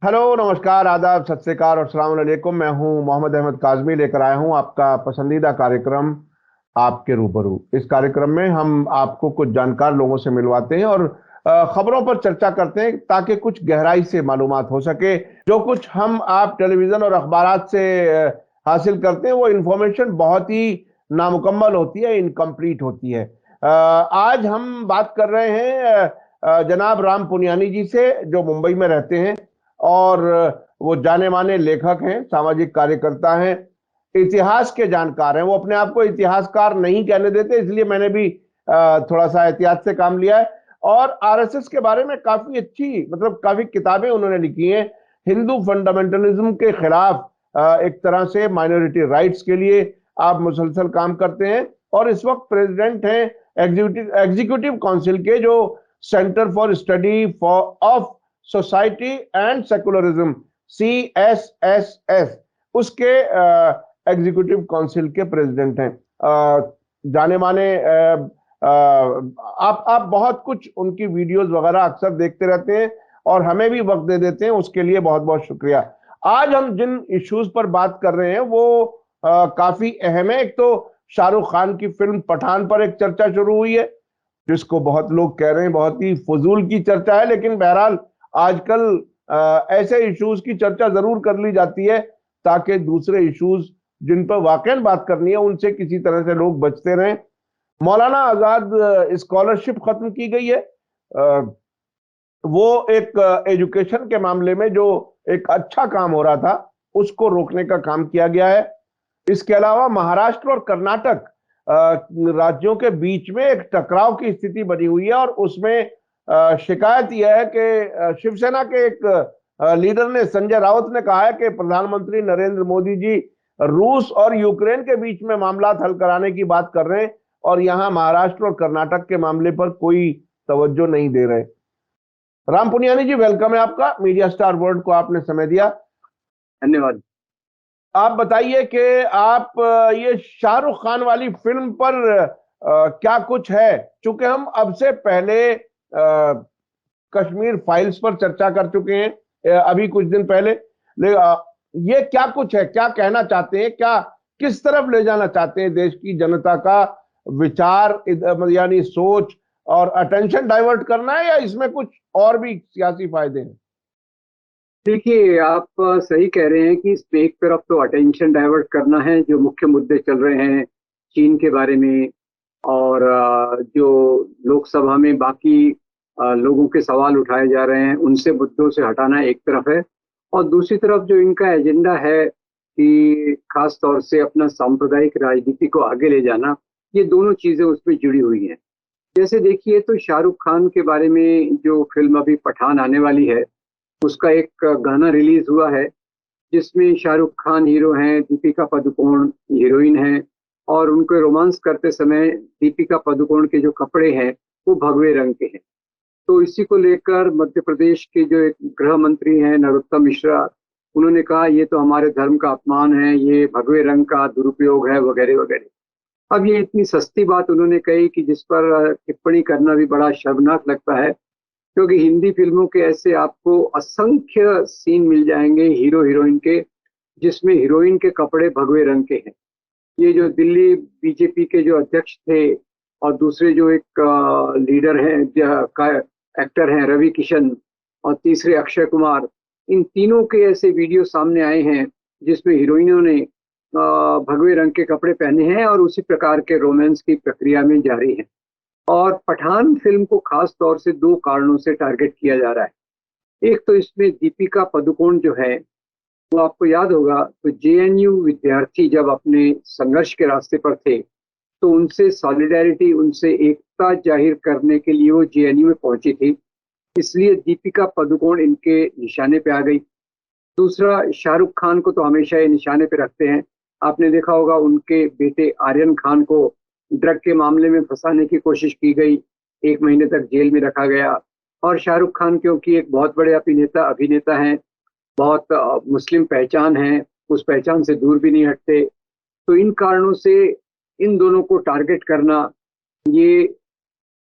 Hello, नमस्कार, आदाब, सत श्री अकाल और सलाम अलैकुम। मैं हूं मोहम्मद अहमद काजमी, लेकर आया हूं आपका पसंदीदा कार्यक्रम आपके रूबरू। इस कार्यक्रम में हम आपको कुछ जानकार लोगों से मिलवाते हैं और खबरों पर चर्चा करते हैं ताकि कुछ गहराई से मालूमात हो सके। जो कुछ हम आप टेलीविजन और अखबारात से हासिल करते हैं वो इंफॉर्मेशन बहुत ही नामुकम्मल होती है, इनकम्प्लीट होती है। आज हम बात कर रहे हैं जनाब राम पुनियानी जी से, जो मुंबई में रहते हैं और वो जाने माने लेखक हैं, सामाजिक कार्यकर्ता हैं, इतिहास के जानकार हैं। वो अपने आप को इतिहासकार नहीं कहने देते, इसलिए मैंने भी थोड़ा सा एहतियात से काम लिया है। और आरएसएस के बारे में काफी अच्छी, मतलब काफी किताबें उन्होंने लिखी हैं। हिंदू फंडामेंटलिज्म के खिलाफ एक तरह से माइनॉरिटी राइट्स के लिए आप मुसलसल काम करते हैं और इस वक्त प्रेसिडेंट हैं एग्जीक्यूटिव एग्जीक्यूटिव काउंसिल के, जो centre for study for of society and secularism, CSSS, उसके एग्जीक्यूटिव काउंसिल के प्रेसिडेंट हैं। जाने माने आप बहुत कुछ उनकी वीडियोस वगैरह अक्सर देखते रहते हैं और हमें भी वक्त दे देते हैं, उसके लिए बहुत बहुत शुक्रिया। आज हम जिन इश्यूज पर बात कर रहे हैं वो काफी अहम है। एक तो शाहरुख खान की फिल्म पठान पर एक चर्चा शुरू हुई है, जिसको बहुत लोग कह रहे हैं बहुत ही फजूल की चर्चा है, लेकिन बहरहाल आजकल ऐसे इश्यूज की चर्चा जरूर कर ली जाती है ताकि दूसरे इश्यूज जिन पर वाकई बात करनी है उनसे किसी तरह से लोग बचते रहें। मौलाना आजाद स्कॉलरशिप खत्म की गई है। वो एक एजुकेशन के मामले में जो एक अच्छा काम हो रहा था उसको रोकने का काम किया गया है। इसके अलावा महाराष्ट्र और कर्नाटक राज्यों के बीच में एक टकराव की स्थिति बनी हुई है और उसमें शिकायत यह है कि शिवसेना के एक लीडर ने, संजय राउत ने कहा है कि प्रधानमंत्री नरेंद्र मोदी जी रूस और यूक्रेन के बीच में मामला हल कराने की बात कर रहे हैं और यहां महाराष्ट्र और कर्नाटक के मामले पर कोई तवज्जो नहीं दे रहे। राम पुनियानी जी, वेलकम है आपका मीडिया स्टार वर्ल्ड को, आपने समय दिया। धन्यवाद। आप बताइए कि आप ये शाहरुख खान वाली फिल्म पर क्या कुछ है। चूंकि हम अब से पहले कश्मीर फाइल्स पर चर्चा कर चुके हैं अभी कुछ दिन पहले, ये क्या कुछ है, क्या कहना चाहते हैं, क्या किस तरफ ले जाना चाहते हैं देश की जनता का विचार, यानी सोच, और अटेंशन डाइवर्ट करना है या इसमें कुछ और भी सियासी फायदे हैं? देखिए, आप सही कह रहे हैं कि इसमें एक तरफ तो अटेंशन डाइवर्ट करना है, जो मुख्य मुद्दे चल रहे हैं चीन के बारे में, और जो लोकसभा में बाकी लोगों के सवाल उठाए जा रहे हैं उनसे मुद्दों से हटाना एक तरफ है। और दूसरी तरफ जो इनका एजेंडा है कि खास तौर से अपना सांप्रदायिक राजनीति को आगे ले जाना, ये दोनों चीजें उसमें जुड़ी हुई हैं। जैसे देखिए, तो शाहरुख खान के बारे में जो फिल्म अभी पठान आने वाली है, उसका एक गाना रिलीज हुआ है जिसमें शाहरुख खान हीरो हैं, दीपिका पादुकोण हीरोइन हैं। और उनको रोमांस करते समय दीपिका पादुकोण के जो कपड़े हैं वो भगवे रंग के हैं। तो इसी को लेकर मध्य प्रदेश के जो एक गृह मंत्री हैं नरोत्तम मिश्रा, उन्होंने कहा ये तो हमारे धर्म का अपमान है, ये भगवे रंग का दुरुपयोग है, वगैरह वगैरह। अब ये इतनी सस्ती बात उन्होंने कही कि जिस पर टिप्पणी करना भी बड़ा शर्मनाक लगता है, क्योंकि हिंदी फिल्मों के ऐसे आपको असंख्य सीन मिल जाएंगे हीरो हीरोइन के, जिसमें हीरोइन के कपड़े भगवे रंग के हैं। ये जो दिल्ली बीजेपी के जो अध्यक्ष थे और दूसरे जो एक लीडर हैं, एक्टर हैं रवि किशन, और तीसरे अक्षय कुमार, इन तीनों के ऐसे वीडियो सामने आए हैं जिसमें हीरोइनों ने भगवे रंग के कपड़े पहने हैं और उसी प्रकार के रोमांस की प्रक्रिया में जारी है। और पठान फिल्म को खास तौर से दो कारणों से टारगेट किया जा रहा है। एक तो इसमें दीपिका पादुकोण जो है, वो आपको याद होगा तो जेएनयू विद्यार्थी जब अपने संघर्ष के रास्ते पर थे तो उनसे सॉलिडेरिटी, उनसे एकता जाहिर करने के लिए वो जेएनयू में पहुंची थी, इसलिए दीपिका पादुकोण इनके निशाने पे आ गई। दूसरा, शाहरुख खान को तो हमेशा ये निशाने पे रखते हैं। आपने देखा होगा उनके बेटे आर्यन खान को ड्रग के मामले में फंसाने की कोशिश की गई, 1 महीने तक जेल में रखा गया। और शाहरुख खान क्योंकि एक बहुत बड़े अभिनेता अभिनेता हैं, बहुत मुस्लिम पहचान है, उस पहचान से दूर भी नहीं हटते। तो इन कारणों से इन दोनों को टारगेट करना, ये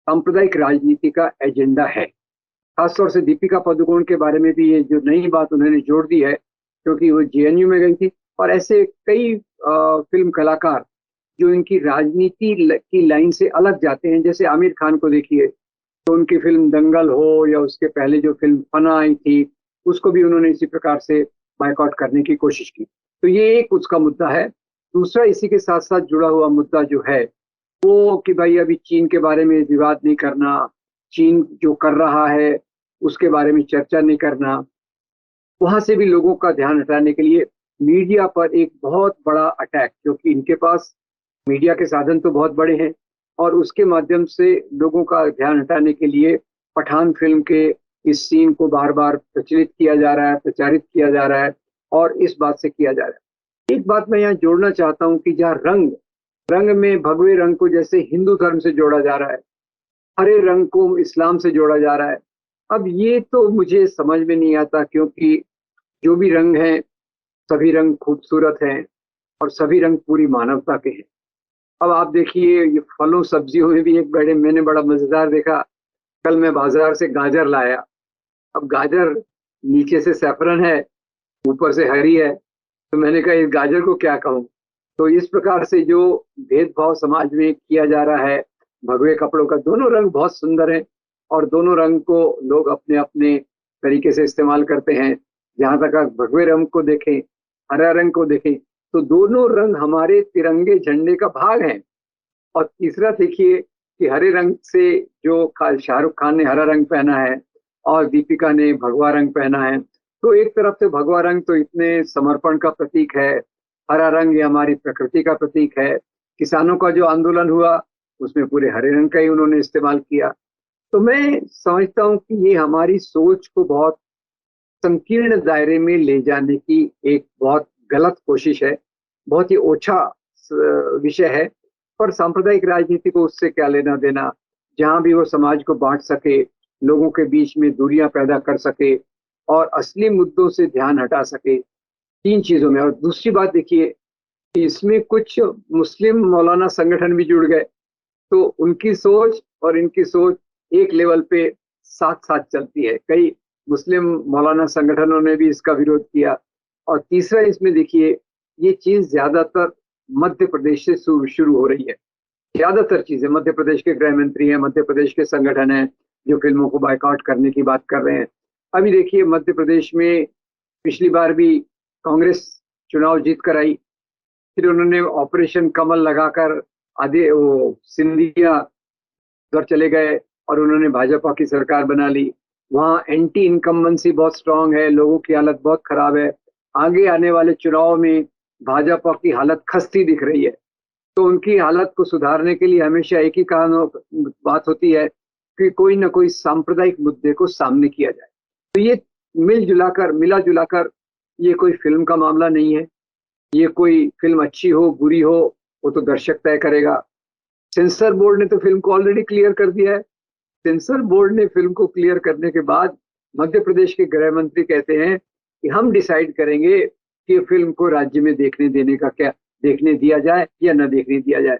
सांप्रदायिक राजनीति का एजेंडा है। खासतौर से दीपिका पादुकोण के बारे में भी ये जो नई बात उन्होंने जोड़ दी है, क्योंकि वो जेएनयू में गई थी। और ऐसे कई फिल्म कलाकार जो इनकी राजनीति की लाइन से अलग जाते हैं, जैसे आमिर खान को देखिए, तो उनकी फिल्म दंगल हो या उसके पहले जो फिल्म फना आई थी, उसको भी उन्होंने इसी प्रकार से बायकॉट करने की कोशिश की। तो ये एक उसका मुद्दा है। दूसरा इसी के साथ साथ जुड़ा हुआ मुद्दा जो है वो कि भाई अभी चीन के बारे में विवाद नहीं करना, चीन जो कर रहा है उसके बारे में चर्चा नहीं करना, वहां से भी लोगों का ध्यान हटाने के लिए मीडिया पर एक बहुत बड़ा अटैक, क्योंकि इनके पास मीडिया के साधन तो बहुत बड़े हैं और उसके माध्यम से लोगों का ध्यान हटाने के लिए पठान फिल्म के इस सीन को बार बार प्रचलित किया जा रहा है, प्रचारित किया जा रहा है और इस बात से किया जा रहा है। एक बात मैं यहाँ जोड़ना चाहता हूँ कि जहाँ रंग रंग में भगवे रंग को जैसे हिंदू धर्म से जोड़ा जा रहा है, हरे रंग को इस्लाम से जोड़ा जा रहा है। अब ये तो मुझे समझ में नहीं आता, क्योंकि जो भी रंग हैं सभी रंग खूबसूरत हैं और सभी रंग पूरी मानवता के हैं। अब आप देखिए ये फलों सब्जियों में भी एक मैंने बड़ा मजेदार देखा। कल मैं बाजार से गाजर लाया। अब गाजर नीचे से सैफरन है, ऊपर से हरी है, तो मैंने कहा इस गाजर को क्या कहूँ। तो इस प्रकार से जो भेदभाव समाज में किया जा रहा है भगवे कपड़ों का, दोनों रंग बहुत सुंदर हैं और दोनों रंग को लोग अपने अपने तरीके से इस्तेमाल करते हैं। जहां तक आप भगवे रंग को देखें, हरा रंग को देखें, तो दोनों रंग हमारे तिरंगे झंडे का भाग हैं। और तीसरा देखिए कि हरे रंग से जो शाहरुख खान ने हरा रंग पहना है और दीपिका ने भगवा रंग पहना है, तो एक तरफ से भगवा रंग तो इतने समर्पण का प्रतीक है, हरा रंग ये हमारी प्रकृति का प्रतीक है। किसानों का जो आंदोलन हुआ उसमें पूरे हरे रंग का ही उन्होंने इस्तेमाल किया। तो मैं समझता हूँ कि ये हमारी सोच को बहुत संकीर्ण दायरे में ले जाने की एक बहुत गलत कोशिश है, बहुत ही ओछा विषय है। पर सांप्रदायिक राजनीति को उससे क्या लेना देना, जहां भी वो समाज को बांट सके, लोगों के बीच में दूरियां पैदा कर सके और असली मुद्दों से ध्यान हटा सके, तीन चीजों में। और दूसरी बात देखिए कि इसमें कुछ मुस्लिम मौलाना संगठन भी जुड़ गए, तो उनकी सोच और इनकी सोच एक लेवल पे साथ साथ चलती है। कई मुस्लिम मौलाना संगठनों ने भी इसका विरोध किया। और तीसरा इसमें देखिए ये चीज ज्यादातर मध्य प्रदेश से शुरू हो रही है। ज्यादातर चीजें मध्य प्रदेश के गृह मंत्री हैं, मध्य प्रदेश के संगठन हैं जो फिल्मों को बायकॉट करने की बात कर रहे हैं। अभी देखिए मध्य प्रदेश में पिछली बार भी कांग्रेस चुनाव जीत कर आई, फिर उन्होंने ऑपरेशन कमल लगाकर आधे वो सिंधिया उधर चले गए और उन्होंने भाजपा की सरकार बना ली। वहाँ एंटी इनकम्बेंसी बहुत स्ट्रांग है, लोगों की हालत बहुत खराब है। आगे आने वाले चुनाव में भाजपा की हालत खस्ती दिख रही है। तो उनकी हालत को सुधारने के लिए हमेशा एक ही बात होती है कि कोई ना कोई सांप्रदायिक मुद्दे को सामने किया जाए। तो ये मिला जुलाकर ये कोई फिल्म का मामला नहीं है। ये कोई फिल्म अच्छी हो बुरी हो वो तो दर्शक तय करेगा। सेंसर बोर्ड ने तो फिल्म को ऑलरेडी क्लियर कर दिया है। सेंसर बोर्ड ने फिल्म को क्लियर करने के बाद मध्य प्रदेश के गृह मंत्री कहते हैं कि हम डिसाइड करेंगे कि फिल्म को राज्य में देखने दिया जाए या न देखने दिया जाए।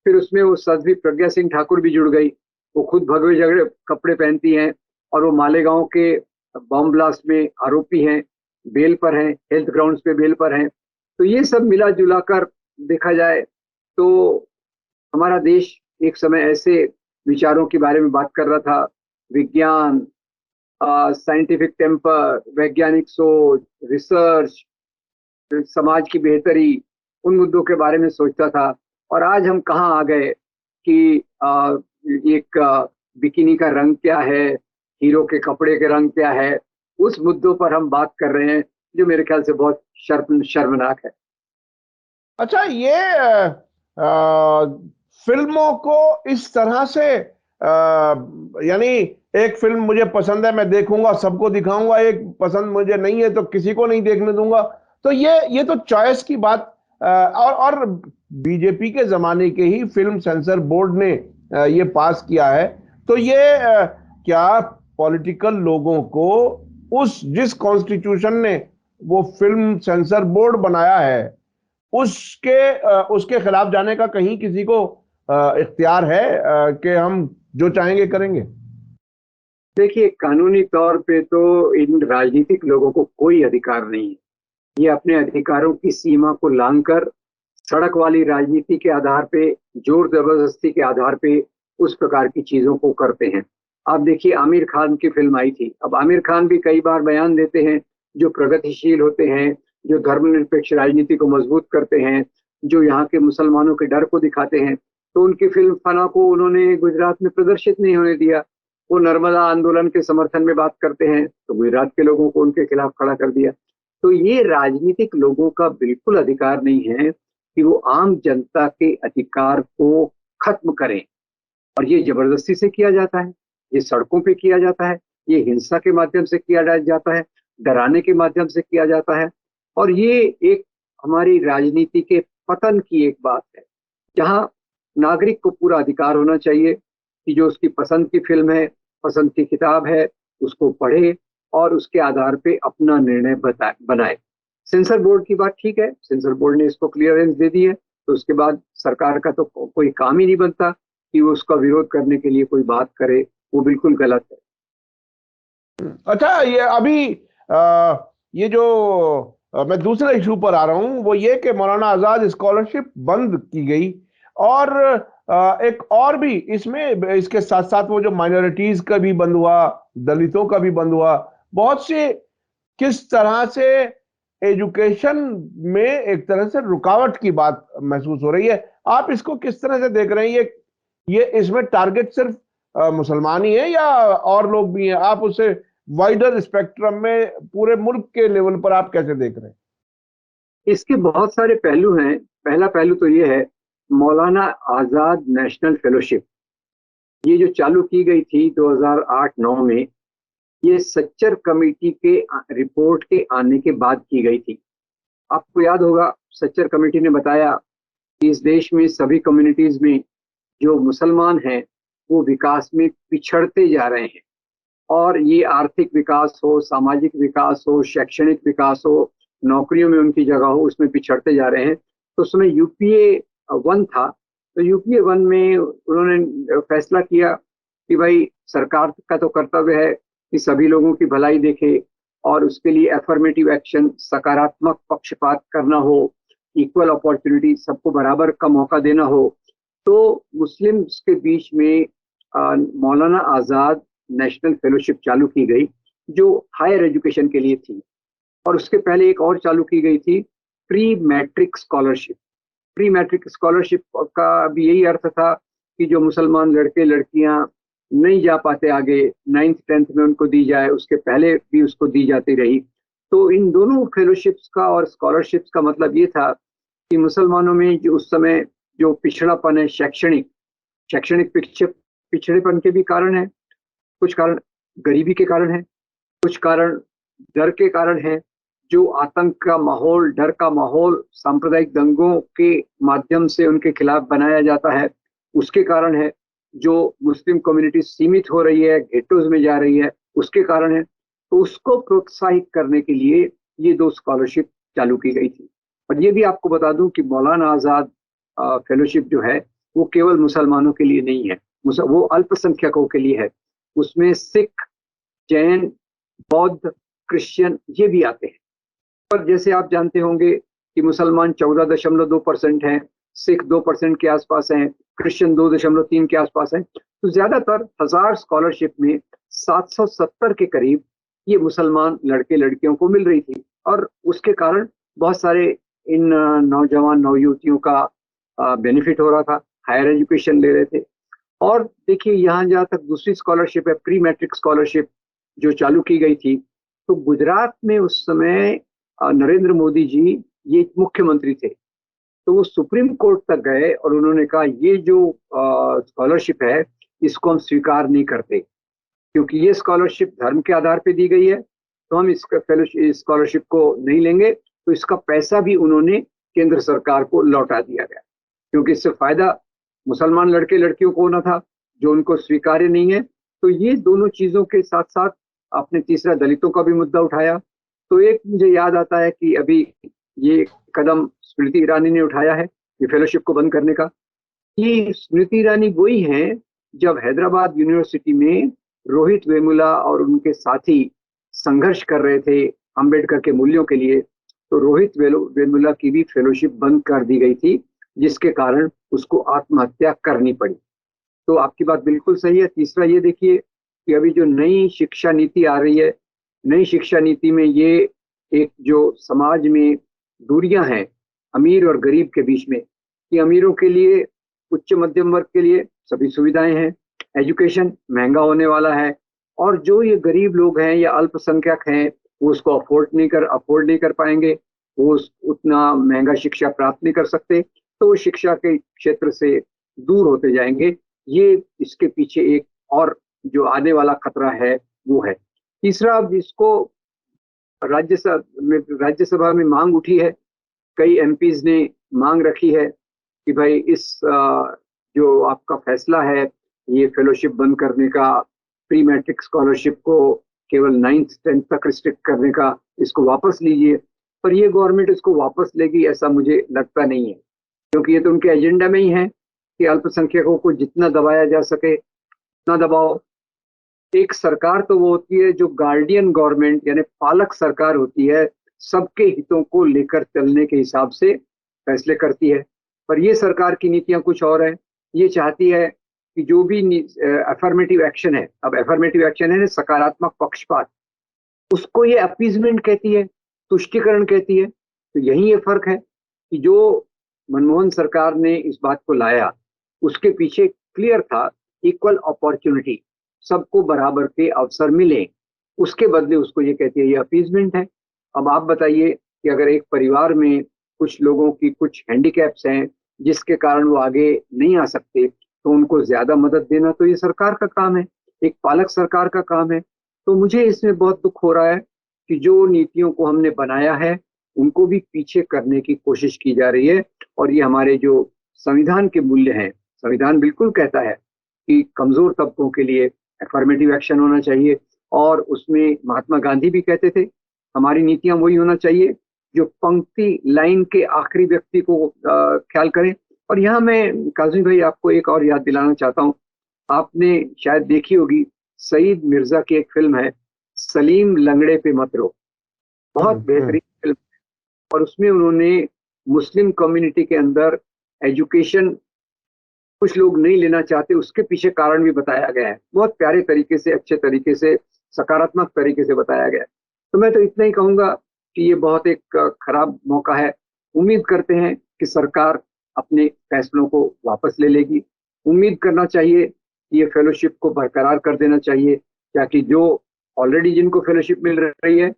फिर उसमें वो साध्वी प्रज्ञा सिंह ठाकुर भी जुड़ गई। वो खुद भगवे झगड़े कपड़े पहनती हैं और वो मालेगांव के बॉम्ब ब्लास्ट में आरोपी हैं, बेल पर हैं, हेल्थ ग्राउंड्स पे बेल पर हैं। तो ये सब मिला जुला कर देखा जाए तो हमारा देश एक समय ऐसे विचारों के बारे में बात कर रहा था, विज्ञान, साइंटिफिक टेम्पर, वैज्ञानिक सोच, रिसर्च, समाज की बेहतरी, उन मुद्दों के बारे में सोचता था। और आज हम कहाँ आ गए कि एक बिकिनी का रंग क्या है, हीरो के कपड़े के रंग क्या है, उस मुद्दों पर हम बात कर रहे हैं, जो मेरे ख्याल से बहुत शर्मनाक है। अच्छा, ये फिल्मों को इस तरह से यानी एक फिल्म मुझे पसंद है मैं देखूंगा, सबको दिखाऊंगा, एक पसंद मुझे नहीं है तो किसी को नहीं देखने दूंगा, तो ये तो चॉइस की बात। और बीजेपी के जमाने के ही फिल्म सेंसर बोर्ड ने ये पास किया है। तो ये क्या पॉलिटिकल लोगों को उस जिस कॉन्स्टिट्यूशन ने वो फिल्म सेंसर बोर्ड बनाया है उसके खिलाफ जाने का कहीं किसी को इख्तियार है कि हम जो चाहेंगे करेंगे? देखिए, कानूनी तौर पे तो इन राजनीतिक लोगों को कोई अधिकार नहीं है। ये अपने अधिकारों की सीमा को लांघकर सड़क वाली राजनीति के आधार पे, जोर जबरदस्ती के आधार पे उस प्रकार की चीजों को करते हैं। आप देखिए, आमिर खान की फिल्म आई थी। अब आमिर खान भी कई बार बयान देते हैं जो प्रगतिशील होते हैं, जो धर्मनिरपेक्ष राजनीति को मजबूत करते हैं, जो यहाँ के मुसलमानों के डर को दिखाते हैं। तो उनकी फिल्म फना को उन्होंने गुजरात में प्रदर्शित नहीं होने दिया। वो नर्मदा आंदोलन के समर्थन में बात करते हैं तो गुजरात के लोगों को उनके खिलाफ खड़ा कर दिया। तो ये राजनीतिक लोगों का बिल्कुल अधिकार नहीं है कि वो आम जनता के अधिकार को खत्म करें। और ये जबरदस्ती से किया जाता है, ये सड़कों पे किया जाता है, ये हिंसा के माध्यम से किया जाता है, डराने के माध्यम से किया जाता है। और ये एक हमारी राजनीति के पतन की एक बात है, जहाँ नागरिक को पूरा अधिकार होना चाहिए कि जो उसकी पसंद की फिल्म है, पसंद की किताब है, उसको पढ़े और उसके आधार पे अपना निर्णय बनाए। सेंसर बोर्ड की बात ठीक है, सेंसर बोर्ड ने इसको क्लियरेंस दे दी है, तो उसके बाद सरकार का तो कोई काम ही नहीं बनता कि वो उसका विरोध करने के लिए कोई बात करे। वो बिल्कुल गलत है। अच्छा, ये अभी ये जो मैं दूसरे इशू पर आ रहा हूं, वो ये कि मौलाना आजाद स्कॉलरशिप बंद की गई, और एक और भी इसमें, इसके साथ साथ वो जो माइनॉरिटीज का भी बंद हुआ, दलितों का भी बंद हुआ, बहुत से, किस तरह से एजुकेशन में एक तरह से रुकावट की बात महसूस हो रही है। आप इसको किस तरह से देख रहे हैं? ये इसमें टारगेट सिर्फ मुसलमान ही है या और लोग भी हैं? आप उसे वाइडर स्पेक्ट्रम में पूरे मुल्क के लेवल पर आप कैसे देख रहे हैं? इसके बहुत सारे पहलू हैं। पहला पहलू तो ये है, मौलाना आजाद नेशनल फेलोशिप, ये जो चालू की गई थी 2008-9 में, ये सच्चर कमेटी के रिपोर्ट के आने के बाद की गई थी। आपको याद होगा, सच्चर कमेटी ने बताया कि इस देश में सभी कम्युनिटीज में जो मुसलमान हैं वो विकास में पिछड़ते जा रहे हैं। और ये आर्थिक विकास हो, सामाजिक विकास हो, शैक्षणिक विकास हो, नौकरियों में उनकी जगह हो, उसमें पिछड़ते जा रहे हैं। तो उसमें यूपीए 1 था। तो यूपीए 1 में उन्होंने फैसला किया कि भाई, सरकार का तो कर्तव्य है कि सभी लोगों की भलाई देखे और उसके लिए एफर्मेटिव एक्शन, सकारात्मक पक्षपात करना हो, इक्वल अपॉर्चुनिटी, सबको बराबर का मौका देना हो। तो मुस्लिम्स के बीच में मौलाना आजाद नेशनल फेलोशिप चालू की गई, जो हायर एजुकेशन के लिए थी। और उसके पहले एक और चालू की गई थी, pre matric scholarship. Pre matric scholarship का भी यही अर्थ था कि जो मुसलमान लड़के लड़कियां नहीं जा पाते आगे, 9th-10th में उनको दी जाए, उसके पहले भी उसको दी जाती रही। तो इन दोनों फेलोशिप्स का और स्कॉलरशिप्स का मतलब ये था कि मुसलमानों में जो उस समय जो पिछड़ापन है, शैक्षणिक शैक्षणिक पिछड़ेपन के भी कारण है, कुछ कारण गरीबी के कारण है, कुछ कारण डर के कारण है। जो आतंक का माहौल, डर का माहौल सांप्रदायिक दंगों के माध्यम से उनके खिलाफ बनाया जाता है, उसके कारण है। जो मुस्लिम कम्युनिटी सीमित हो रही है, गेटोज में जा रही है, उसके कारण है। तो उसको प्रोत्साहित करने के लिए ये 2 स्कॉलरशिप चालू की गई थी। और ये भी आपको बता दूं कि मौलाना आजाद फेलोशिप जो है वो केवल मुसलमानों के लिए नहीं है, वो अल्पसंख्यकों के लिए है। उसमें सिख, जैन, बौद्ध, क्रिश्चियन ये भी आते हैं। पर जैसे आप जानते होंगे कि मुसलमान 14.2% हैं, सिख 2% के आसपास हैं, क्रिश्चियन 2.3 के आसपास हैं। तो ज्यादातर 1000 स्कॉलरशिप में 770 के करीब ये मुसलमान लड़के लड़कियों को मिल रही थी। और उसके कारण बहुत सारे इन नौजवान नवयुवतियों का बेनिफिट हो रहा था, हायर एजुकेशन ले रहे थे। और देखिए, यहाँ जहाँ तक दूसरी स्कॉलरशिप है, प्री मैट्रिक स्कॉलरशिप, जो चालू की गई थी, तो गुजरात में उस समय नरेंद्र मोदी जी ये मुख्यमंत्री थे। तो वो सुप्रीम कोर्ट तक गए और उन्होंने कहा ये जो स्कॉलरशिप है इसको हम स्वीकार नहीं करते, क्योंकि ये स्कॉलरशिप धर्म के आधार पे दी गई है, तो हम इस स्कॉलरशिप को नहीं लेंगे। तो इसका पैसा भी उन्होंने केंद्र सरकार को लौटा दिया गया, क्योंकि इससे फायदा मुसलमान लड़के लड़कियों को होना था, जो उनको स्वीकार्य नहीं है। तो ये दोनों चीजों के साथ साथ आपने तीसरा दलितों का भी मुद्दा उठाया। तो एक मुझे याद आता है कि अभी ये कदम स्मृति ईरानी ने उठाया है, ये फेलोशिप को बंद करने का। ये स्मृति ईरानी वही हैं जब हैदराबाद यूनिवर्सिटी में रोहित वेमुला और उनके साथी संघर्ष कर रहे थे अंबेडकर के मूल्यों के लिए, तो रोहित वेमुला की भी फेलोशिप बंद कर दी गई थी, जिसके कारण उसको आत्महत्या करनी पड़ी। तो आपकी बात बिल्कुल सही है। तीसरा ये देखिए कि अभी जो नई शिक्षा नीति आ रही है, नई शिक्षा नीति में ये एक जो समाज में दूरियां हैं अमीर और गरीब के बीच में, कि अमीरों के लिए, उच्च मध्यम वर्ग के लिए सभी सुविधाएं हैं, एजुकेशन महंगा होने वाला है, और जो ये गरीब लोग हैं या अल्पसंख्यक हैं वो उसको अफोर्ड नहीं कर पाएंगे, वो उतना महंगा शिक्षा प्राप्त नहीं कर सकते, तो वो शिक्षा के क्षेत्र से दूर होते जाएंगे। ये इसके पीछे एक और जो आने वाला खतरा है वो है। तीसरा, अब इसको राज्यसभा में मांग उठी है, कई एमपीज ने मांग रखी है कि भाई इस जो आपका फैसला है ये फेलोशिप बंद करने का, प्री मैट्रिक स्कॉलरशिप को केवल 9th 10th तक रिस्ट्रिक्ट करने का, इसको वापस लीजिए। पर ये गवर्नमेंट इसको वापस लेगी ऐसा मुझे लगता नहीं है, क्योंकि ये तो उनके एजेंडा में ही है कि अल्पसंख्यकों को जितना दबाया जा सके उतना दबाओ। एक सरकार तो वो होती है जो गार्डियन गवर्नमेंट यानी पालक सरकार होती है, सबके हितों को लेकर चलने के हिसाब से फैसले करती है। पर ये सरकार की नीतियां कुछ और है। ये चाहती है कि जो भी अफर्मेटिव एक्शन है, अब अफर्मेटिव एक्शन है सकारात्मक पक्षपात, उसको ये अपीजमेंट कहती है, तुष्टिकरण कहती है। तो यही ये फर्क है कि जो मनमोहन सरकार ने इस बात को लाया उसके पीछे क्लियर था इक्वल अपॉर्चुनिटी, सबको बराबर के अवसर मिले, उसके बदले उसको ये कहती है ये अपीजमेंट है। अब आप बताइए कि अगर एक परिवार में कुछ लोगों की कुछ हैंडीकैप्स हैं जिसके कारण वो आगे नहीं आ सकते, तो उनको ज्यादा मदद देना तो ये सरकार का काम है, एक पालक सरकार का काम है। तो मुझे इसमें बहुत दुख हो रहा है कि जो नीतियों को हमने बनाया है उनको भी पीछे करने की कोशिश की जा रही है। और ये हमारे जो संविधान के मूल्य हैं, संविधान बिल्कुल कहता है कि कमजोर तबकों के लिए अफर्मेटिव एक्शन होना चाहिए, और उसमें महात्मा गांधी भी कहते थे हमारी नीतियां वही होना चाहिए जो पंक्ति लाइन के आखिरी व्यक्ति को ख्याल करें। और यहाँ मैं काजमी भाई आपको एक और याद दिलाना चाहता हूँ, आपने शायद देखी होगी, सईद मिर्जा की एक फिल्म है सलीम लंगड़े पे मत रो, बहुत बेहतरीन फिल्म। और उसमें उन्होंने मुस्लिम कम्युनिटी के अंदर एजुकेशन कुछ लोग नहीं लेना चाहते, उसके पीछे कारण भी बताया गया है, बहुत प्यारे तरीके से, अच्छे तरीके से, सकारात्मक तरीके से बताया गया है। तो मैं तो इतना ही कहूंगा कि ये बहुत एक खराब मौका है। उम्मीद करते हैं कि सरकार अपने फैसलों को वापस ले लेगी। उम्मीद करना चाहिए कि ये फेलोशिप को बरकरार कर देना चाहिए, ताकि जो ऑलरेडी जिनको फेलोशिप मिल रही है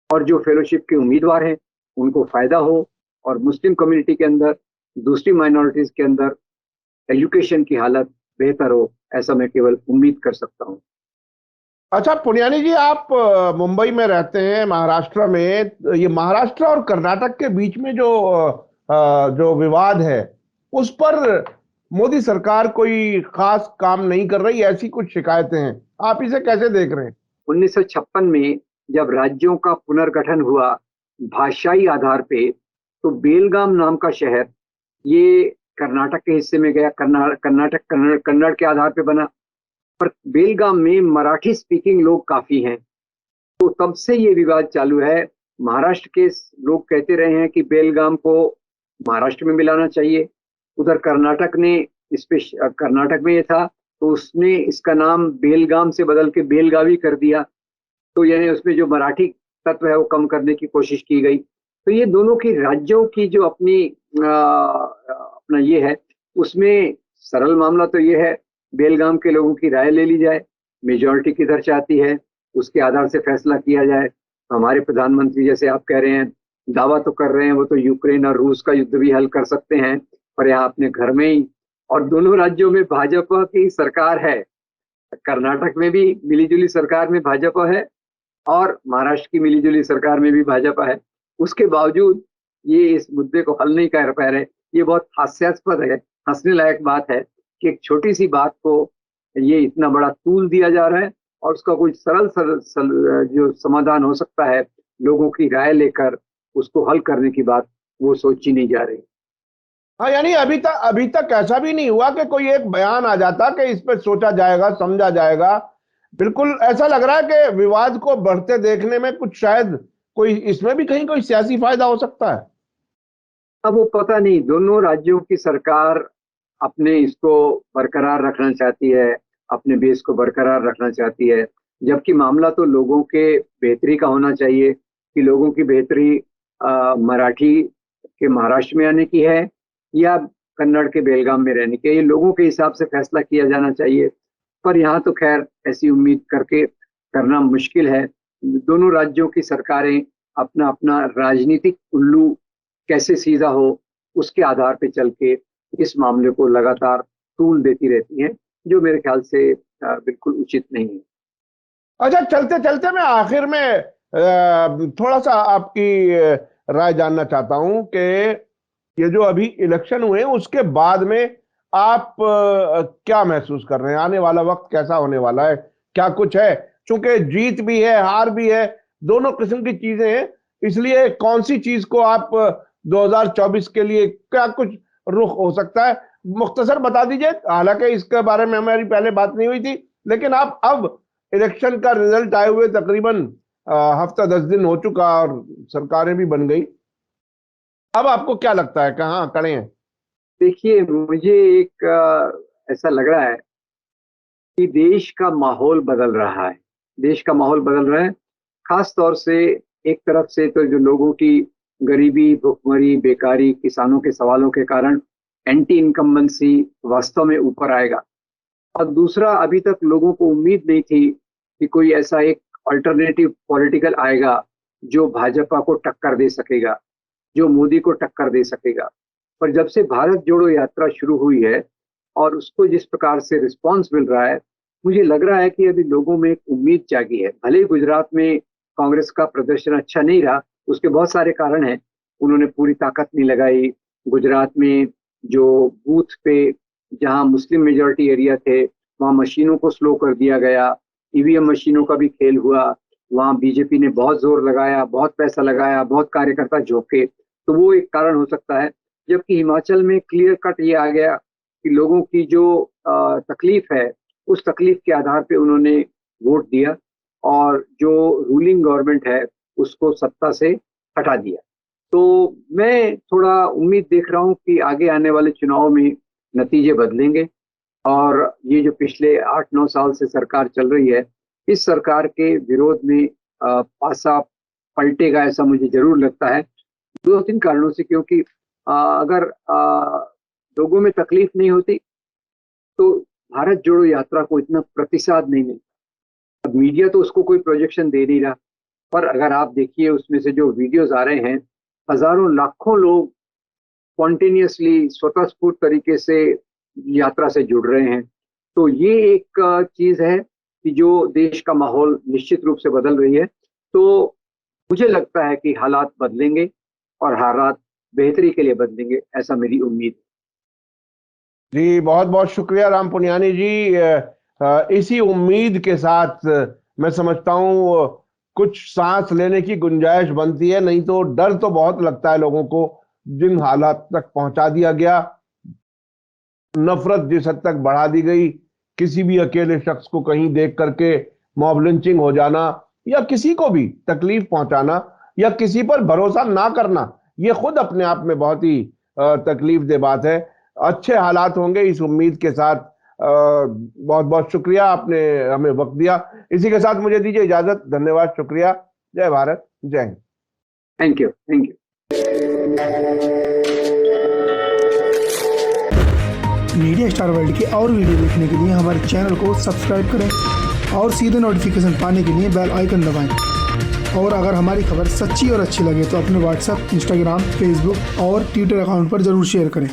और जो फेलोशिप के उम्मीदवार हैं उनको फायदा हो, और मुस्लिम कम्युनिटी के अंदर, दूसरी माइनॉरिटीज के अंदर एजुकेशन की हालत बेहतर हो, ऐसा मैं केवल उम्मीद कर सकता हूँ। अच्छा पुनियानी जी, आप मुंबई में रहते हैं, महाराष्ट्र में, ये महाराष्ट्र और कर्नाटक के बीच में जो विवाद है उस पर मोदी सरकार कोई खास काम नहीं कर रही, ऐसी कुछ शिकायतें हैं, आप इसे कैसे देख रहे हैं? 1956 में जब राज्यों का पुनर्गठन हुआ भाषाई आधार पे, तो बेलगाम नाम का शहर ये कर्नाटक के हिस्से में गया, कर्नाटक कन्नड़ के आधार पे बना। पर बेलगाम में मराठी स्पीकिंग लोग काफी हैं, तो तब से ये विवाद चालू है। महाराष्ट्र के लोग कहते रहे हैं कि बेलगाम को महाराष्ट्र में मिलाना चाहिए, उधर कर्नाटक ने इस पे, कर्नाटक में ये था तो उसने इसका नाम बेलगाम से बदल के बेलगावी कर दिया, तो यानी उसमें जो मराठी तत्व है वो कम करने की कोशिश की गई। तो ये दोनों की राज्यों की जो अपनी अपना ये है, उसमें सरल मामला तो ये है बेलगाम के लोगों की राय ले ली जाए, मेजॉरिटी किधर चाहती है उसके आधार से फैसला किया जाए। हमारे प्रधानमंत्री जैसे आप कह रहे हैं दावा तो कर रहे हैं वो तो यूक्रेन और रूस का युद्ध भी हल कर सकते हैं, पर यहाँ अपने घर में ही, और दोनों राज्यों में भाजपा की सरकार है, कर्नाटक में भी मिलीजुली सरकार में भाजपा है और महाराष्ट्र की मिलीजुली सरकार में भी भाजपा है, उसके बावजूद ये इस मुद्दे को हल नहीं कर पा रहे। ये बहुत हास्यास्पद है, हंसने लायक बात है कि एक छोटी सी बात को ये इतना बड़ा तूल दिया जा रहा है, और उसका कोई सरल जो समाधान हो सकता है लोगों की राय लेकर उसको हल करने की बात वो सोची नहीं जा रही। हाँ, यानी अभी तक ऐसा भी नहीं हुआ कि कोई एक बयान आ जाता कि इस पर सोचा जाएगा, समझा जाएगा, बिल्कुल ऐसा लग रहा है कि विवाद को बढ़ते देखने में कुछ शायद कोई इसमें भी कहीं कोई सियासी फायदा हो सकता है। अब वो पता नहीं, दोनों राज्यों की सरकार अपने इसको बरकरार रखना चाहती है, अपने बेस को बरकरार रखना चाहती है, जबकि मामला तो लोगों के बेहतरी का होना चाहिए कि लोगों की बेहतरी मराठी के महाराष्ट्र में आने की है या कन्नड़ के बेलगाम में रहने की है। ये लोगों के हिसाब से फैसला किया जाना चाहिए, पर यहाँ तो खैर ऐसी उम्मीद करके करना मुश्किल है। दोनों राज्यों की सरकारें अपना अपना राजनीतिक उल्लू कैसे सीधा हो उसके आधार पे चल के इस मामले को लगातार तूल देती रहती हैं, जो मेरे ख्याल से बिल्कुल उचित नहीं है। अच्छा, चलते चलते मैं आखिर में थोड़ा सा आपकी राय जानना चाहता हूं कि ये जो अभी इलेक्शन हुए उसके बाद में आप क्या महसूस कर रहे हैं? आने वाला वक्त कैसा होने वाला है? क्या कुछ है? चूंकि जीत भी है, हार भी है, दोनों किस्म की चीजें हैं, इसलिए कौन सी चीज को आप 2024 के लिए क्या कुछ रुख हो सकता है, मुख्तसर बता दीजिए। हालांकि इसके बारे में हमारी पहले बात नहीं हुई थी, लेकिन आप अब इलेक्शन का रिजल्ट आए हुए तकरीबन हफ्ता 10 दिन हो चुका और सरकारें भी बन गई, अब आपको क्या लगता है कहाँ खड़े हैं? देखिए, मुझे एक ऐसा लग रहा है कि देश का माहौल बदल रहा है। देश का माहौल बदल रहा है, खास तौर से एक तरफ से तो जो लोगों की गरीबी, भुखमरी, बेकारी, किसानों के सवालों के कारण एंटी इनकम्बेंसी वास्तव में ऊपर आएगा। और दूसरा, अभी तक लोगों को उम्मीद नहीं थी कि कोई ऐसा एक अल्टरनेटिव पॉलिटिकल आएगा जो भाजपा को टक्कर दे सकेगा, जो मोदी को टक्कर दे सकेगा। पर जब से भारत जोड़ो यात्रा शुरू हुई है और उसको जिस प्रकार से रिस्पांस मिल रहा है, मुझे लग रहा है कि अभी लोगों में एक उम्मीद जागी है। भले ही गुजरात में कांग्रेस का प्रदर्शन अच्छा नहीं रहा, उसके बहुत सारे कारण हैं। उन्होंने पूरी ताकत नहीं लगाई। गुजरात में जो बूथ पे जहां मुस्लिम मेजॉरिटी एरिया थे, वहां मशीनों को स्लो कर दिया गया, ईवीएम मशीनों का भी खेल हुआ। वहां बीजेपी ने बहुत जोर लगाया, बहुत पैसा लगाया, बहुत कार्यकर्ता झोंके, तो वो एक कारण हो सकता है। जबकि हिमाचल में क्लियर कट ये आ गया कि लोगों की जो तकलीफ है, उस तकलीफ के आधार पे उन्होंने वोट दिया और जो रूलिंग गवर्नमेंट है उसको सत्ता से हटा दिया। तो मैं थोड़ा उम्मीद देख रहा हूँ कि आगे आने वाले चुनाव में नतीजे बदलेंगे और ये जो पिछले 8-9 साल से सरकार चल रही है, इस सरकार के विरोध में पासा पलटेगा, ऐसा मुझे जरूर लगता है। 2-3 कारणों से, क्योंकि अगर लोगों में तकलीफ नहीं होती तो भारत जोड़ो यात्रा को इतना प्रतिसाद नहीं मिलता। अब मीडिया तो उसको कोई प्रोजेक्शन दे नहीं रहा, पर अगर आप देखिए उसमें से जो वीडियोस आ रहे हैं, हजारों लाखों लोग स्पॉन्टेनियसली, स्वतःस्फूर्त तरीके से यात्रा से जुड़ रहे हैं। तो ये एक चीज है कि जो देश का माहौल निश्चित रूप से बदल रही है। तो मुझे लगता है कि हालात बदलेंगे और हालात बेहतरी के लिए बदलेंगे, ऐसा मेरी उम्मीद है। जी, बहुत बहुत शुक्रिया राम पुनियानी जी। इसी उम्मीद के साथ मैं समझता हूँ कुछ सांस लेने की गुंजाइश बनती है, नहीं तो डर तो बहुत लगता है लोगों को। जिन हालात तक पहुंचा दिया गया, नफरत जिस हद तक बढ़ा दी गई, किसी भी अकेले शख्स को कहीं देख करके मॉब लिंचिंग हो जाना या किसी को भी तकलीफ पहुंचाना या किसी पर भरोसा ना करना, ये खुद अपने आप में बहुत ही तकलीफ दे बात है। अच्छे हालात होंगे, इस उम्मीद के साथ बहुत बहुत शुक्रिया, आपने हमें वक्त दिया। इसी के साथ मुझे दीजिए इजाजत। धन्यवाद, शुक्रिया। जय भारत, जय Hind. Thank you, thank you. Media star world के और वीडियो देखने के लिए हमारे चैनल को सब्सक्राइब करें और सीधे नोटिफिकेशन पाने के लिए बेल आइकन दबाएं। और अगर हमारी खबर सच्ची और अच्छी लगे तो अपने व्हाट्सएप, इंस्टाग्राम, फेसबुक और ट्विटर अकाउंट पर जरूर शेयर करें।